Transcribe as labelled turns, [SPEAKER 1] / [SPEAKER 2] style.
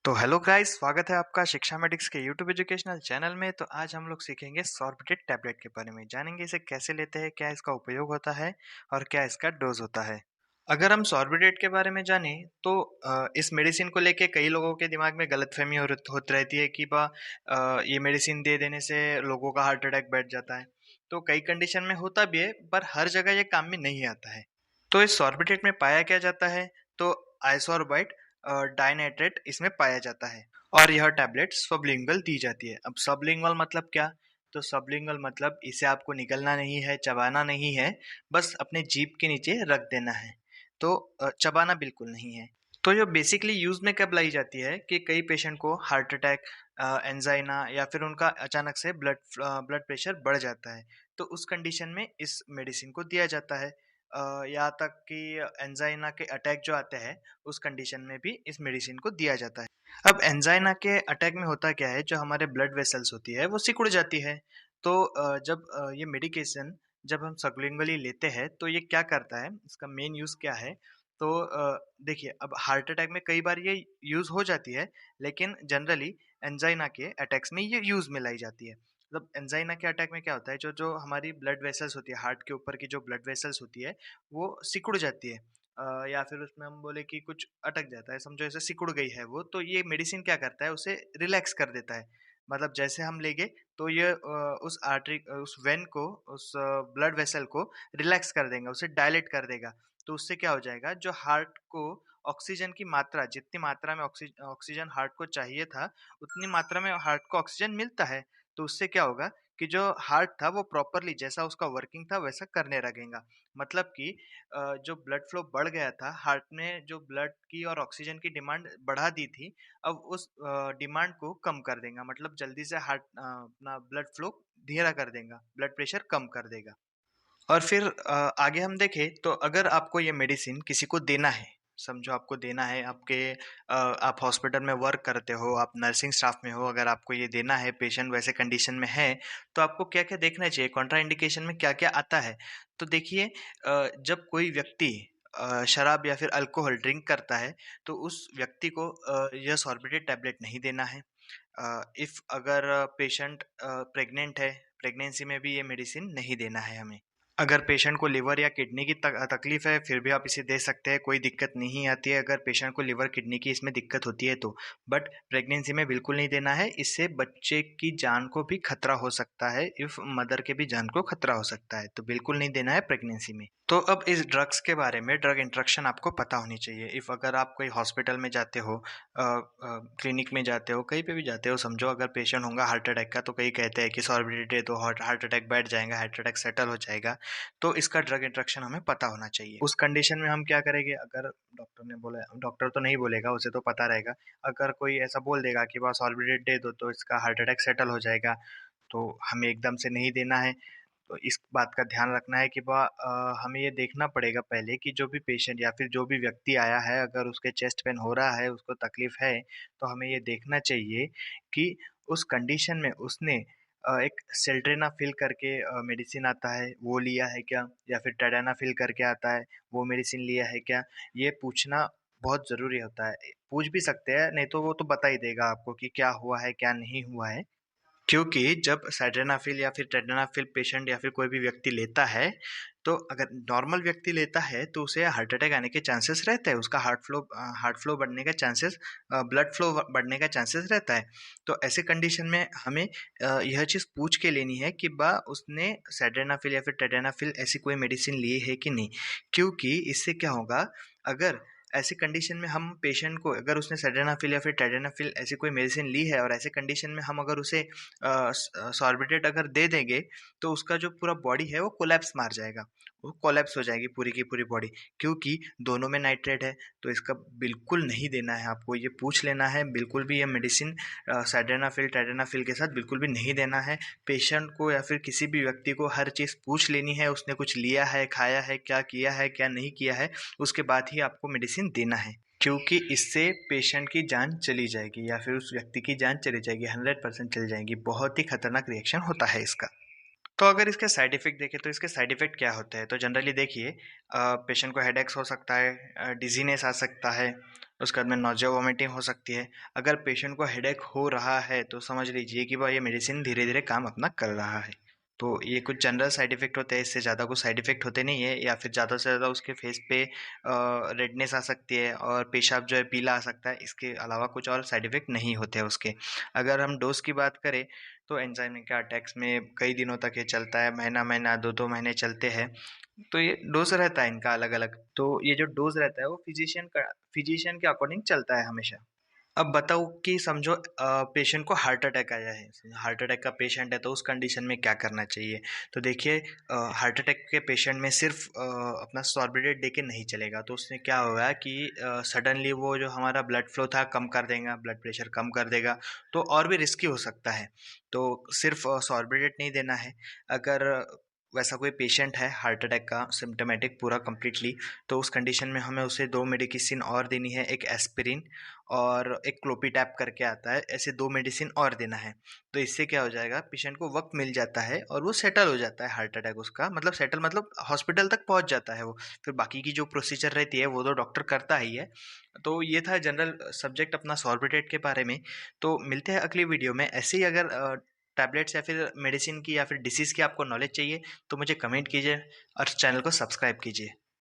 [SPEAKER 1] तो hello guys, स्वागत है आपका शिक्षा मेडिक्स के यूट्यूब एजुकेशनल चैनल में। तो आज हम लोग सीखेंगे सॉर्बिटेट टैबलेट के बारे में, जानेंगे इसे कैसे लेते हैं, क्या इसका उपयोग होता है और क्या इसका डोज होता है। अगर हम सॉर्बिटेट के बारे में जानें तो इस मेडिसिन को लेके कई लोगों के दिमाग में गलतफहमी होती रहती है कि ये मेडिसिन दे देने से लोगों का हार्ट अटैक बैठ जाता है। तो कई कंडीशन में होता भी है, पर हर जगह ये काम में नहीं आता है। तो इस सॉर्बिटेट में पाया क्या जाता है? तो आइसोर्बाइट डाइनाइट्रेट इसमें पाया जाता है और यह टैबलेट सबलिंगुअल दी जाती है। अब सबलिंगुअल मतलब क्या? तो सबलिंगुअल मतलब इसे आपको निगलना नहीं है, चबाना नहीं है, बस अपने जीभ के नीचे रख देना है। तो चबाना बिल्कुल नहीं है। तो ये बेसिकली यूज में कब लाई जाती है कि कई पेशेंट को हार्ट अटैक, एंजाइना या फिर उनका अचानक से ब्लड प्रेशर बढ़ जाता है। तो उस कंडीशन में इस मेडिसिन को दिया जाता है। यहाँ तक कि एंजाइना के अटैक जो आते हैं उस कंडीशन में भी इस मेडिसिन को दिया जाता है। अब एंजाइना के अटैक में होता क्या है, जो हमारे ब्लड वेसल्स होती है वो सिकुड़ जाती है। तो जब ये मेडिकेशन जब हम सबलिंगुअली लेते हैं तो ये क्या करता है, इसका मेन यूज क्या है? तो देखिए, अब हार्ट अटैक में कई बार ये यूज हो जाती है, लेकिन जनरली एंजाइना के अटैक्स में ये यूज में लाई जाती है। मतलब एंजाइना के अटैक में क्या होता है, जो जो हमारी ब्लड वेसल्स होती है, हार्ट के ऊपर की जो ब्लड वेसल्स होती है वो सिकुड़ जाती है। या फिर उसमें हम बोले कि कुछ अटक जाता है, समझो ऐसे सिकुड़ गई है वो, तो ये मेडिसिन क्या करता है, उसे रिलैक्स कर देता है। मतलब जैसे हम लेंगे तो ये उस आर्टरी, उस वेन को, उस ब्लड वेसल को रिलैक्स कर देगा, उसे डायलेट कर देगा। तो उससे क्या हो जाएगा, जो हार्ट को ऑक्सीजन की मात्रा, जितनी मात्रा में ऑक्सीजन हार्ट को चाहिए था, उतनी मात्रा में हार्ट को ऑक्सीजन मिलता है। तो उससे क्या होगा कि जो हार्ट था वो प्रॉपरली जैसा उसका वर्किंग था वैसा करने लगेगा। मतलब कि जो ब्लड फ्लो बढ़ गया था, हार्ट ने जो ब्लड की और ऑक्सीजन की डिमांड बढ़ा दी थी, अब उस डिमांड को कम कर देगा। मतलब जल्दी से हार्ट अपना ब्लड फ्लो धीरा कर देगा, ब्लड प्रेशर कम कर देगा। और फिर आगे हम देखें तो अगर आपको ये मेडिसिन किसी को देना है, समझो आपको देना है, आप हॉस्पिटल में वर्क करते हो, आप नर्सिंग स्टाफ में हो, अगर आपको ये देना है, पेशेंट वैसे कंडीशन में है, तो आपको क्या क्या देखना चाहिए, कॉन्ट्रा इंडिकेशन में क्या क्या आता है। तो देखिए, जब कोई व्यक्ति शराब या फिर अल्कोहल ड्रिंक करता है तो उस व्यक्ति को यह सॉर्बिटेट टैबलेट नहीं देना है। इफ अगर पेशेंट प्रेग्नेंट है, प्रेगनेंसी में भी ये मेडिसिन नहीं देना है हमें। अगर पेशेंट को लिवर या किडनी की तकलीफ है फिर भी आप इसे दे सकते हैं, कोई दिक्कत नहीं आती है अगर पेशेंट को लिवर किडनी की इसमें दिक्कत होती है तो। बट प्रेगनेंसी में बिल्कुल नहीं देना है, इससे बच्चे की जान को भी खतरा हो सकता है, इफ मदर के भी जान को खतरा हो सकता है, तो बिल्कुल नहीं देना है प्रेगनेंसी में। तो अब इस ड्रग्स के बारे में, ड्रग इंट्रक्शन आपको पता होनी चाहिए। इफ अगर आप कोई हॉस्पिटल में जाते हो, क्लिनिक में जाते हो, कहीं पे भी जाते हो, समझो अगर पेशेंट होगा हार्ट अटैक का, तो कई कहते हैं कि सॉर्बिटेट दे दो, हार्ट अटैक बैठ जाएगा, हार्ट अटैक सेटल हो जाएगा। तो इसका ड्रग इंटरेक्शन हमें पता होना चाहिए। उस कंडीशन में हम क्या करेंगे, अगर डॉक्टर ने बोला, डॉक्टर तो नहीं बोलेगा, उसे तो पता रहेगा। अगर कोई ऐसा बोल देगा कि बस सॉल्वेटेड दे दो तो इसका हार्ट अटैक सेटल हो जाएगा, तो हमें एकदम से नहीं देना है। तो इस बात का ध्यान रखना है कि हमें ये देखना पड़ेगा पहले कि जो भी पेशेंट या फिर जो भी व्यक्ति आया है, अगर उसके चेस्ट पेन हो रहा है, उसको तकलीफ है, तो हमें ये देखना चाहिए कि उस कंडीशन में उसने एक सिल्डेनाफिल करके मेडिसिन आता है वो लिया है क्या, या फिर टेडानाफिल करके आता है वो मेडिसिन लिया है क्या। ये पूछना बहुत ज़रूरी होता है। पूछ भी सकते हैं, नहीं तो वो तो बता ही देगा आपको कि क्या हुआ है क्या नहीं हुआ है। क्योंकि जब सिल्डेनाफिल या फिर टेडानाफिल पेशेंट या फिर कोई भी व्यक्ति लेता है, तो अगर नॉर्मल व्यक्ति लेता है तो उसे हार्ट अटैक आने के चांसेस रहते हैं, उसका हार्ट फ्लो बढ़ने का चांसेस, ब्लड फ्लो बढ़ने का चांसेस रहता है। तो ऐसे कंडीशन में हमें यह चीज़ पूछ के लेनी है कि उसने सिल्डेनाफिल या फिर टेडानाफिल ऐसी कोई मेडिसिन ली है कि नहीं। क्योंकि इससे क्या होगा, अगर ऐसी कंडीशन में हम पेशेंट को, अगर उसने सिल्डेनाफिल या फिर टेडानाफिल ऐसी कोई मेडिसिन ली है और ऐसे कंडीशन में हम अगर उसे सॉर्बिटेट अगर दे देंगे, तो उसका जो पूरा बॉडी है वो कोलैप्स मार जाएगा, वो कोलैप्स हो जाएगी पूरी की पूरी बॉडी। क्योंकि दोनों में नाइट्रेट है, तो इसका बिल्कुल नहीं देना है आपको, ये पूछ लेना है। बिल्कुल भी ये मेडिसिन सिल्डेनाफिल टेडानाफिल के साथ बिल्कुल भी नहीं देना है। पेशेंट को या फिर किसी भी व्यक्ति को हर चीज़ पूछ लेनी है, उसने कुछ लिया है, खाया है, क्या किया है, क्या नहीं किया है, उसके बाद ही आपको मेडिसिन देना है। क्योंकि इससे पेशेंट की जान चली जाएगी या फिर उस व्यक्ति की जान चली जाएगी, 100% चली जाएगी। बहुत ही खतरनाक रिएक्शन होता है इसका। तो अगर इसके साइड इफेक्ट देखें तो इसके साइड इफेक्ट क्या होते हैं, तो जनरली देखिए, पेशेंट को हेडेक्स हो सकता है, डिजीनेस आ सकता है, उसके बाद में नॉज़िया वॉमिटिंग हो सकती है। अगर पेशेंट को हेडेक हो रहा है तो समझ लीजिए कि भाई ये मेडिसिन धीरे-धीरे काम अपना कर रहा है। तो ये कुछ जनरल साइड इफ़ेक्ट होते हैं, इससे ज़्यादा कुछ साइड इफ़ेक्ट होते नहीं है, या फिर ज़्यादा से ज़्यादा उसके फेस पे रेडनेस आ सकती है और पेशाब जो है पीला आ सकता है, इसके अलावा कुछ और साइड इफ़ेक्ट नहीं होते हैं उसके। अगर हम डोज़ की बात करें तो एंजाइना अटैक्स में कई दिनों तक ये चलता है, महीना-महीना, 2-2 महीने चलते हैं। तो ये डोज़ रहता है इनका अलग-अलग। तो ये जो डोज़ रहता है वो फ़िज़िशियन के अकॉर्डिंग चलता है हमेशा। अब बताओ कि समझो पेशेंट को हार्ट अटैक आया है। हार्ट अटैक का पेशेंट है तो उस कंडीशन में क्या करना चाहिए? तो देखिए हार्ट अटैक के पेशेंट में सिर्फ़ अपना सॉर्बिडेट देके नहीं चलेगा। तो उससे क्या होगा कि सडनली वो जो हमारा ब्लड फ्लो था कम कर देगा, ब्लड प्रेशर कम कर देगा, तो और भी रिस्की हो सकता है। तो सिर्फ़ सॉर्बिडेट नहीं देना है। अगर वैसा कोई पेशेंट है हार्ट अटैक का सिम्प्टोमेटिक पूरा कंप्लीटली, तो उस कंडीशन में हमें उसे 2 मेडिकेशन और देनी है, एक एस्पिरिन और एक क्लोपीटैप करके आता है, ऐसे 2 मेडिसिन और देना है। तो इससे क्या हो जाएगा, पेशेंट को वक़्त मिल जाता है और वो सेटल हो जाता है हार्ट अटैक उसका, मतलब सेटल मतलब हॉस्पिटल तक पहुँच जाता है वो। फिर बाकी की जो प्रोसीजर रहती है वो तो डॉक्टर करता ही है। तो ये था जनरल सब्जेक्ट अपना सॉर्बिडेट के बारे में। तो मिलते हैं अगली वीडियो में। ऐसे ही अगर टैबलेट्स या फिर मेडिसिन की या फिर डिसीज़ की आपको नॉलेज चाहिए तो मुझे कमेंट कीजिए और चैनल को सब्सक्राइब कीजिए।